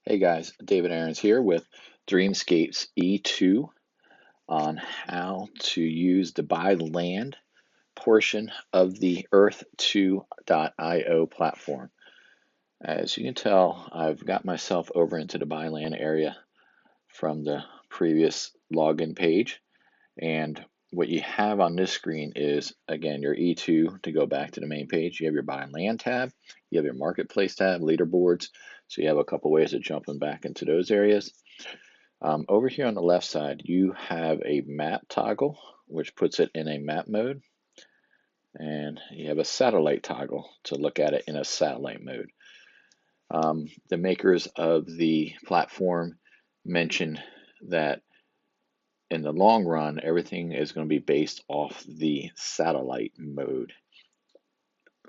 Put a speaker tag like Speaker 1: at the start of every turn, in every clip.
Speaker 1: Hey guys, David Aarons here with DreamskapeS E2 on how to use the buy land portion of the Earth2.io platform. As you can tell, I've got myself over into the buy land area from the previous login page. And what you have on this screen is, again, your E2 to go back to the main page. You have your buy land tab, you have your marketplace tab, leaderboards. So you have a couple ways of jumping back into those areas. Over here on the left side, you have a map toggle, which puts it in a map mode. And you have a satellite toggle to look at it in a satellite mode. The makers of the platform mentioned that in the long run, everything is going to be based off the satellite mode.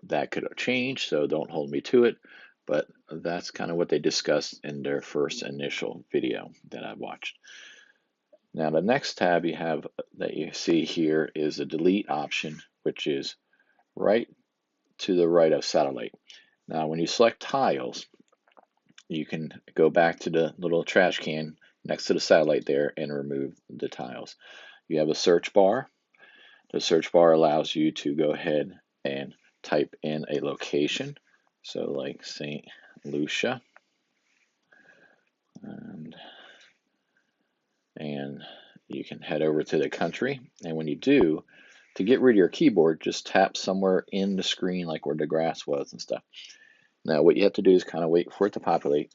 Speaker 1: That could change, so don't hold me to it, but that's kind of what they discussed in their first initial video that I watched. Now, the next tab you have that you see here is a delete option, which is right to the right of satellite. Now, when you select tiles, you can go back to the little trash can next to the satellite there and remove the tiles. You have a search bar. The search bar allows you to go ahead and type in a location. So like St. Lucia. And you can head over to the country. And when you do, to get rid of your keyboard, just tap somewhere in the screen like where the grass was and stuff. Now what you have to do is kind of wait for it to populate.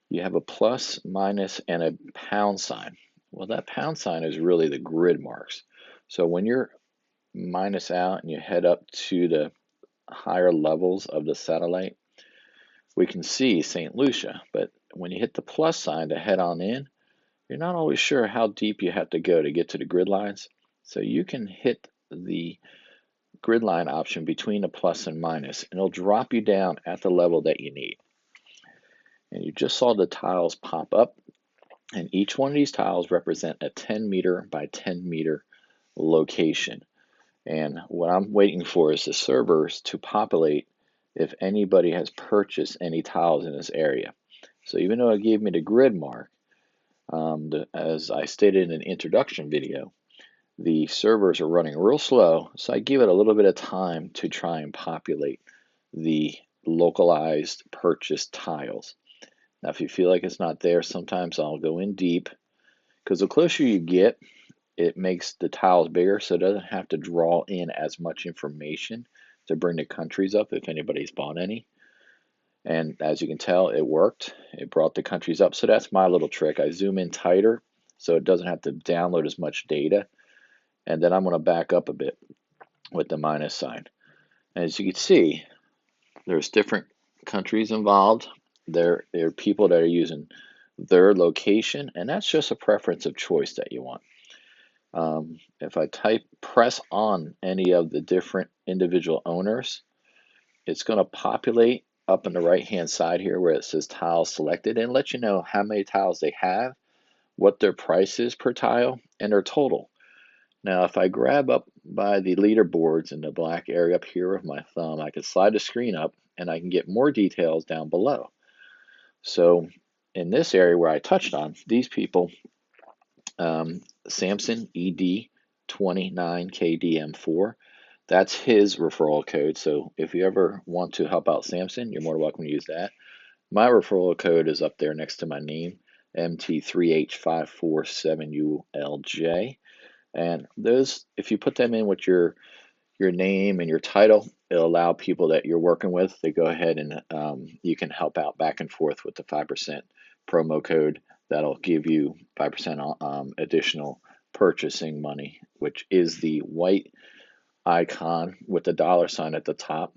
Speaker 1: You have a plus, minus, and a pound sign. Well, that pound sign is really the grid marks. So when you're minus out and you head up to the higher levels of the satellite, we can see St. Lucia. But when you hit the plus sign to head on in, you're not always sure how deep you have to go to get to the grid lines. So you can hit the grid line option between the plus and minus, and it'll drop you down at the level that you need. And you just saw the tiles pop up, and each one of these tiles represent a 10 meter by 10 meter location. And what I'm waiting for is the servers to populate if anybody has purchased any tiles in this area. So even though it gave me the grid mark, as I stated in an introduction video, the servers are running real slow, so I give it a little bit of time to try and populate the localized purchased tiles. Now, if you feel like it's not there, sometimes I'll go in deep, because the closer you get, it makes the tiles bigger, so it doesn't have to draw in as much information to bring the countries up if anybody's bought any. And as you can tell, it worked. It brought the countries up. So that's my little trick. I zoom in tighter so it doesn't have to download as much data. And then I'm going to back up a bit with the minus sign. As you can see, there's different countries involved. There are people that are using their location, and that's just a preference of choice that you want. If I press on any of the different individual owners, it's going to populate up on the right hand side here where it says tiles selected and let you know how many tiles they have, what their price is per tile, and their total. Now, if I grab up by the leaderboards in the black area up here with my thumb, I can slide the screen up and I can get more details down below. So in this area where I touched on, these people, Samson ED29KDM4, that's his referral code. So if you ever want to help out Samson, you're more than welcome to use that. My referral code is up there next to my name, MT3H547ULJ. And those, if you put them in with your name and your title, it'll allow people that you're working with to go ahead and you can help out back and forth with the 5% promo code. That'll give you 5% additional purchasing money, which is the white icon with the dollar sign at the top.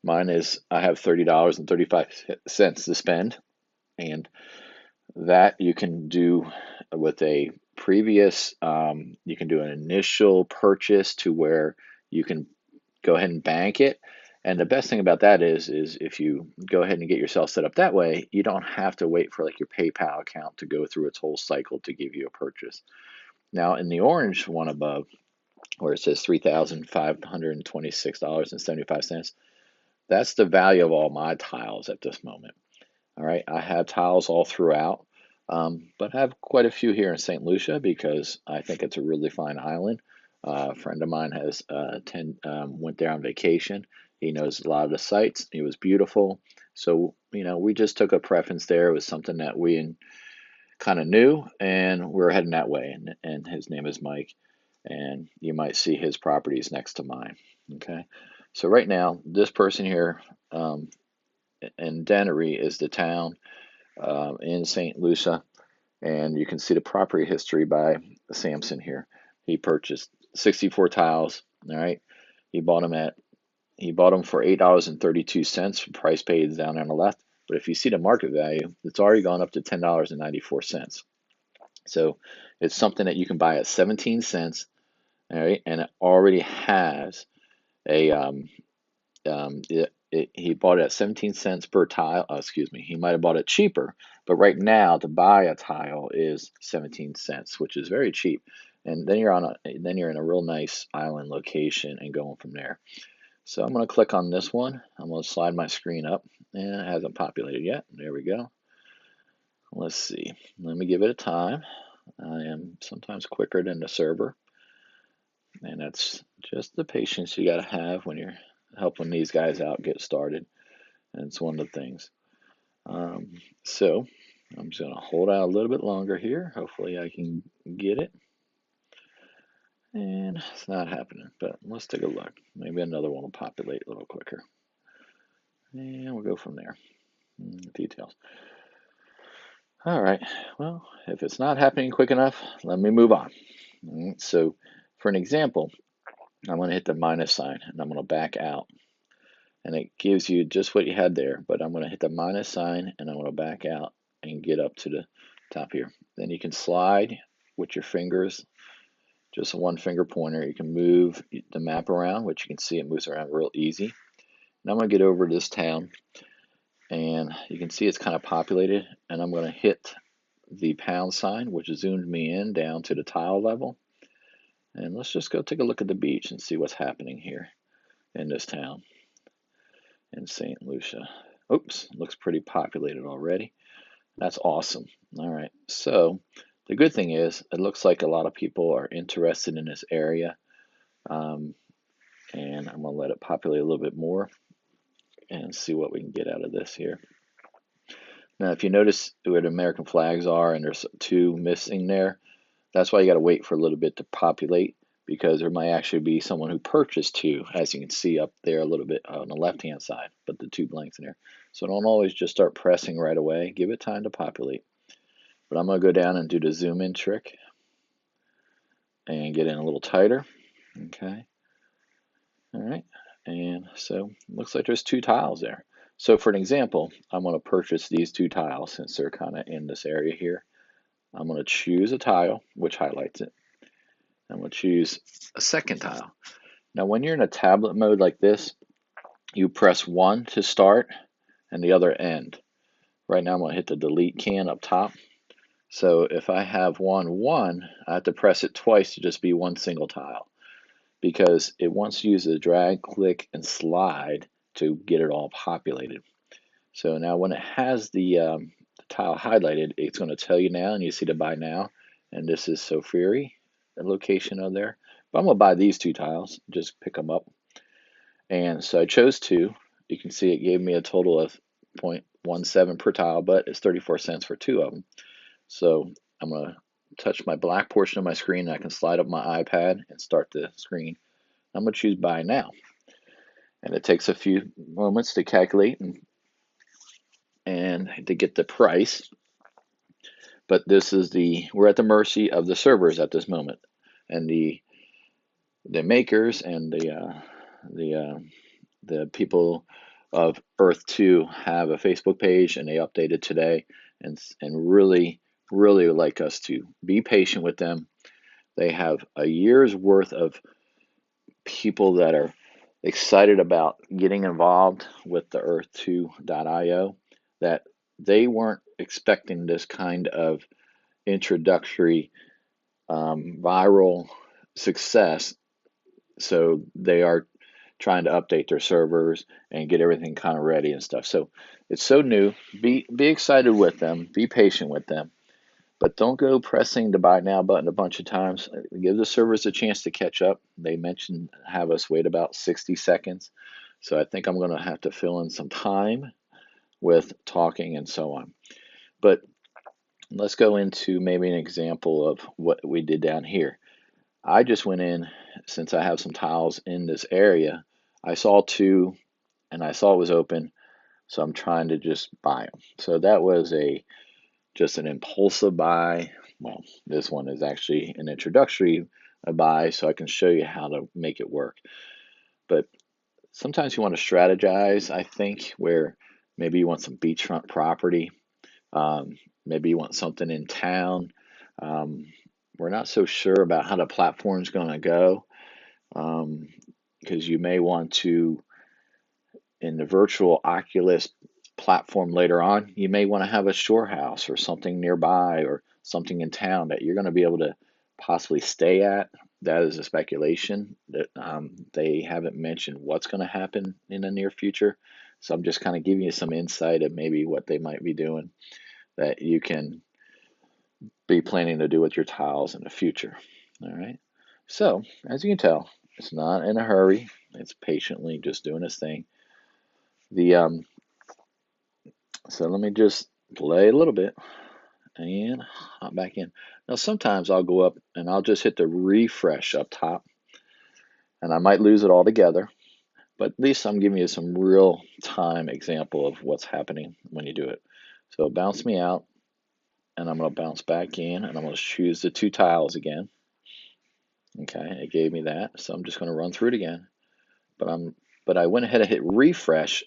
Speaker 1: Mine is, I have $30.35 to spend, and that you can do with a previous, you can do an initial purchase to where you can go ahead and bank it. And the best thing about that is if you go ahead and get yourself set up that way, you don't have to wait for like your PayPal account to go through its whole cycle to give you a purchase. Now in the orange one above, where it says $3,526.75, that's the value of all my tiles at this moment. All right, I have tiles all throughout, but I have quite a few here in St. Lucia because I think it's a really fine island. A friend of mine has went there on vacation. He knows a lot of the sites. It was beautiful. So, we just took a preference there. It was something that we kind of knew, and we're heading that way. And his name is Mike, and you might see his properties next to mine. Okay, so right now, this person here in Dennery is the town in St. Lucia, and you can see the property history by Samson here. He purchased 64 tiles. All right, he bought them for $8.32. Price paid is down on the left. But if you see the market value, it's already gone up to $10.94. So it's something that you can buy at 17 cents. All right, and it already has a he bought it at 17 cents per tile. Excuse me, he might have bought it cheaper, but right now to buy a tile is 17 cents, which is very cheap. And then you're in a real nice island location and going from there. So I'm going to click on this one. I'm going to slide my screen up, and it hasn't populated yet. There we go. Let's see. Let me give it a time. I am sometimes quicker than the server, and that's just the patience you got to have when you're helping these guys out get started. And it's one of the things. So I'm just going to hold out a little bit longer here. Hopefully I can get it. And it's not happening, but let's take a look. Maybe another one will populate a little quicker. And we'll go from there. Details. All right. Well, if it's not happening quick enough, let me move on. So for an example, I'm going to hit the minus sign and I'm going to back out. And it gives you just what you had there, but I'm going to hit the minus sign and I'm going to back out and get up to the top here. Then you can slide with your fingers, just a one finger pointer. You can move the map around, which you can see it moves around real easy. And I'm going to get over to this town, and you can see it's kind of populated, and I'm going to hit the pound sign, which zoomed me in down to the tile level. And let's just go take a look at the beach and see what's happening here in this town in St. Lucia. Oops, looks pretty populated already. That's awesome. All right, so the good thing is it looks like a lot of people are interested in this area. And I'm going to let it populate a little bit more and see what we can get out of this here. Now, if you notice where the American flags are and there's two missing there, that's why you got to wait for a little bit to populate, because there might actually be someone who purchased two, as you can see up there a little bit on the left-hand side, but the two blanks in there. So don't always just start pressing right away. Give it time to populate. But I'm going to go down and do the zoom in trick and get in a little tighter. Okay. All right. And so it looks like there's two tiles there. So for an example, I'm going to purchase these two tiles since they're kind of in this area here. I'm going to choose a tile, which highlights it. I'm going to choose a second tile. Now, when you're in a tablet mode like this, you press 1 to start and the other end. Right now, I'm going to hit the delete can up top. So if I have 1, I have to press it twice to just be one single tile, because it wants to use the drag, click, and slide to get it all populated. So now when it has the tile highlighted, it's going to tell you now, and you see the buy now, and this is Sofiri, the location of there. But I'm going to buy these two tiles, just pick them up. And so I chose two. You can see it gave me a total of 0.17 per tile, but it's 34 cents for two of them. So I'm going to touch my black portion of my screen, and I can slide up my iPad and start the screen. I'm going to choose buy now. And it takes a few moments to calculate and to get the price. But this is we're at the mercy of the servers at this moment. And the makers and the people of Earth 2 have a Facebook page, and they updated today, and really would like us to be patient with them. They have a year's worth of people that are excited about getting involved with the Earth2.io, that they weren't expecting this kind of introductory viral success. So they are trying to update their servers and get everything kind of ready and stuff. So it's so new. Be excited with them. Be patient with them. But don't go pressing the buy now button a bunch of times. Give the servers a chance to catch up. They mentioned have us wait about 60 seconds. So I think I'm going to have to fill in some time with talking and so on. But let's go into maybe an example of what we did down here. I just went in, since I have some tiles in this area, I saw two and I saw it was open, so I'm trying to just buy them. So that was just an impulsive buy. Well, this one is actually an introductory buy, so I can show you how to make it work. But sometimes you want to strategize, I think, where maybe you want some beachfront property. Maybe you want something in town. We're not so sure about how the platform's going to go, because you may want to, in the virtual Oculus platform later on, you may want to have a shore house or something nearby or something in town that you're going to be able to possibly stay at. That is a speculation that they haven't mentioned what's going to happen in the near future. So I'm just kind of giving you some insight of maybe what they might be doing that you can be planning to do with your tiles in the future. All right. So as you can tell, it's not in a hurry. It's patiently just doing its thing. So let me just play a little bit and hop back in. Now sometimes I'll go up and I'll just hit the refresh up top, and I might lose it altogether, but at least I'm giving you some real time example of what's happening when you do it. So bounce me out, and I'm going to bounce back in, and I'm going to choose the two tiles again. Okay, it gave me that, so I'm just going to run through it again. But I went ahead and hit refresh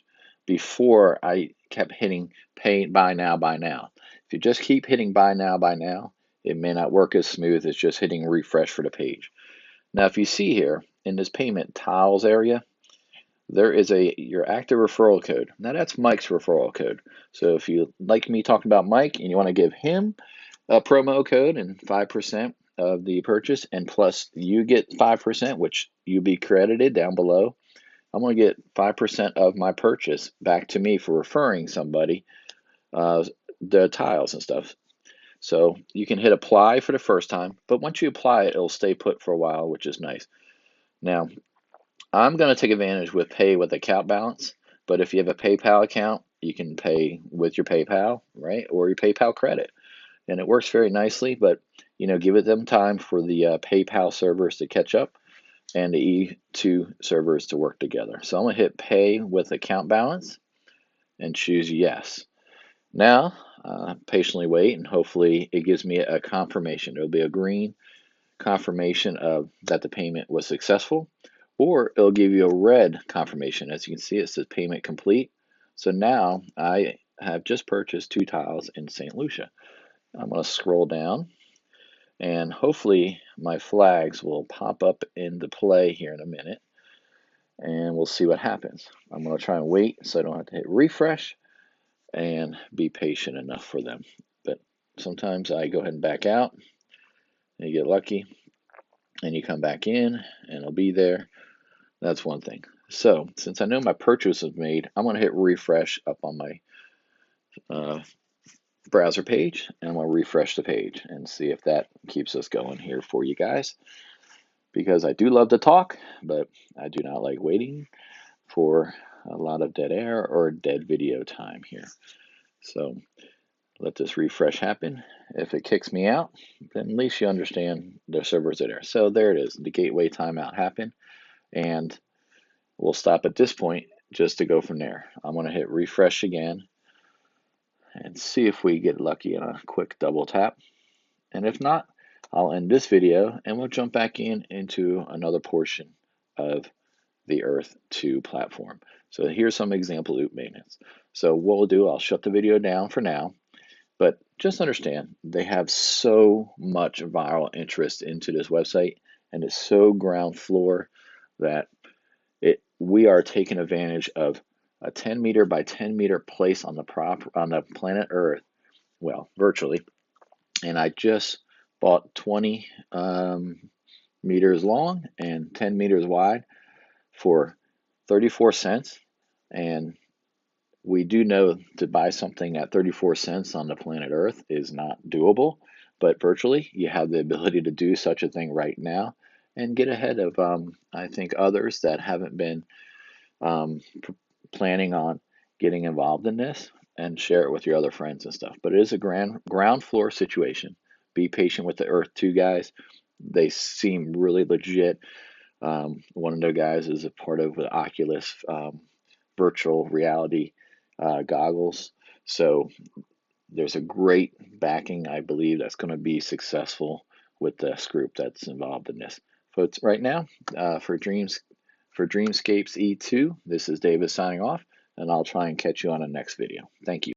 Speaker 1: before I kept hitting pay buy now, buy now. If you just keep hitting buy now, it may not work as smooth as just hitting refresh for the page. Now, if you see here in this payment tiles area, there is your active referral code. Now that's Mike's referral code. So if you like me talking about Mike and you want to give him a promo code and 5% of the purchase, and plus you get 5%, which you be credited down below. I'm going to get 5% of my purchase back to me for referring somebody the tiles and stuff. So you can hit apply for the first time, but once you apply it, it'll stay put for a while, which is nice. Now, I'm going to take advantage with pay with account balance, but if you have a PayPal account, you can pay with your PayPal, right, or your PayPal credit, and it works very nicely. But give it them time for the PayPal servers to catch up and the E2 servers to work together. So I'm going to hit pay with account balance and choose yes. Now, patiently wait, and hopefully it gives me a confirmation. It'll be a green confirmation of that the payment was successful, or it'll give you a red confirmation. As you can see, it says payment complete. So now I have just purchased two tiles in St. Lucia. I'm going to scroll down, and hopefully my flags will pop up into play here in a minute, and we'll see what happens. I'm going to try and wait so I don't have to hit refresh and be patient enough for them. But sometimes I go ahead and back out, and you get lucky, and you come back in, and it'll be there. That's one thing. So since I know my purchase was made, I'm going to hit refresh up on my browser page, and I'm going to refresh the page and see if that keeps us going here for you guys, because I do love to talk, but I do not like waiting for a lot of dead air or dead video time here. So let this refresh happen. If it kicks me out, then at least you understand the servers are there. So there it is. The gateway timeout happened, and we'll stop at this point just to go from there. I'm going to hit refresh again and see if we get lucky in a quick double tap. And if not, I'll end this video and we'll jump back into another portion of the Earth 2 platform. So here's some example loop maintenance. So what we'll do, I'll shut the video down for now, but just understand they have so much viral interest into this website, and it's so ground floor that we are taking advantage of a 10 meter by 10 meter place on the planet Earth, well, virtually. And I just bought 20 meters long and 10 meters wide for 34 cents. And we do know to buy something at 34 cents on the planet Earth is not doable, but virtually you have the ability to do such a thing right now and get ahead of, I think, others that haven't been planning on getting involved in this, and share it with your other friends and stuff. But it is a ground floor situation. Be patient with the Earth 2 guys. They seem really legit. One of the guys is a part of the Oculus virtual reality goggles. So there's a great backing, I believe, that's going to be successful with this group that's involved in this. So it's right now for DreamskapeS E2. This is David signing off, and I'll try and catch you on the next video. Thank you.